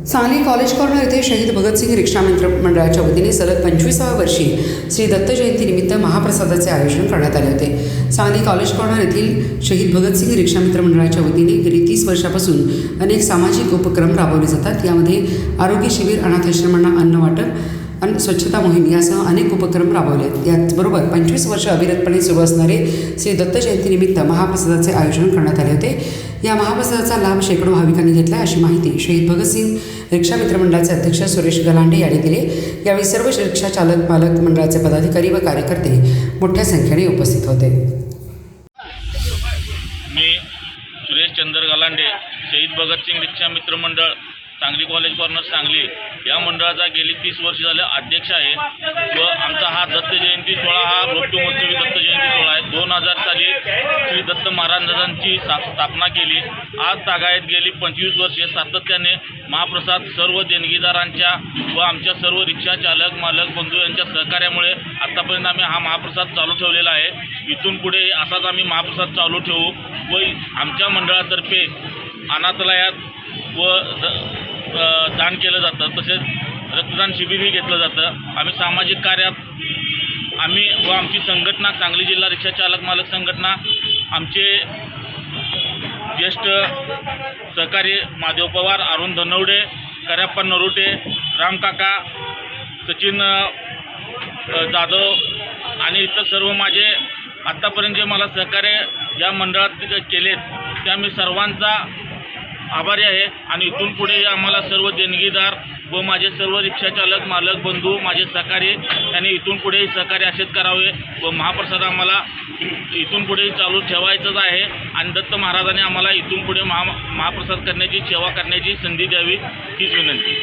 Sangli college corner येथे शहीद भगतसिंग रिक्षा मित्र मंडळाच्या वतीने सलग 25व्या वर्षी श्री दत्त जयंतीनिमित्त महाप्रसादाचे आयोजन करण्यात आले होते। सांगली कॉलेज कॉर्नर येथील शहीद भगतसिंग रिक्षा मित्र मंडळाच्या वतीने गेली 30 वर्षापासून अनेक सामाजिक उपक्रम राबवले जातात। यामध्ये आरोग्य शिबिर, अनाथाश्रमांना अन्न वाटप, स्वच्छता मोहीम यासह अनेक उपक्रम राबवले आहेत। याचबरोबर 25 वर्ष अविरतपणे सुरू असणारे श्री दत्त जयंतीनिमित्त महाप्रसादाचे आयोजन करण्यात आले होते। या महाप्रसादाचा लाभ शेकडो भाविकांनी घेतला, अशी माहिती शहीद भगतसिंग रिक्षा मित्र मंडळाचे अध्यक्ष सुरेश गलांडे यांनी दिली। यावेळी सर्व रिक्षा चालक मालक मंडळाचे पदाधिकारी व कार्यकर्ते मोठ्या संख्येने उपस्थित होते। मी सुरेश चंद्र गलांडे, शहीद भगतसिंग रिक्षा मित्र मंडळ सांगली कॉलेज कॉर्नर सांगली या मंडळाचा गेली 30 वर्ष झाले अध्यक्ष आहे व आमचा हा दत्त जयंती सोहळा हा रोट्टमहोत्सवी दत्त जयंती सोहळा आहे। 2000 साली श्री दत्त महाराजांची स्थापना केली। आज तागायत गेली 25 वर्षे सातत्याने महाप्रसाद सर्व देणगीदारांच्या व आमच्या सर्व रिक्षा चालक मालक बंधू यांच्या सहकार्यामुळे आतापर्यंत आम्ही हा महाप्रसाद चालू ठेवलेला आहे। इथून पुढे असाच आम्ही महाप्रसाद चालू ठेवू व आमच्या मंडळातर्फे अनाथालयात व दान केलं जातं, तसेच रक्तदान शिबिरही घेतलं जातं। आम्ही सामाजिक कार्यात व आमची संघटना सांगली जिल्हा रिक्षा चालक मालक संघटना, आमचे ज्येष्ठ सहकारी महादेव पवार, अरुण धनवडे, कऱ्याप्पा नरोटे, रामकाका, सचिन जाधव आणि इतर सर्व माझे आत्तापर्यंत जे मला सहकार्य या मंडळात केलेत त्या मी सर्वांचा आभारी आहे। आणि इथून पुढे आम्हाला सर्व देणगीदार व माझे सर्व रिक्षाचालक मालक बंधू माझे सहकारी यांनी इथून पुढेही सहकार्य असेच करावे व महाप्रसाद आम्हाला इथून पुढेही चालू ठेवायचंच आहे। आणि दत्त महाराजांनी आम्हाला इथून पुढे महाप्रसाद करण्याची सेवा करण्याची संधी द्यावी हीच विनंती।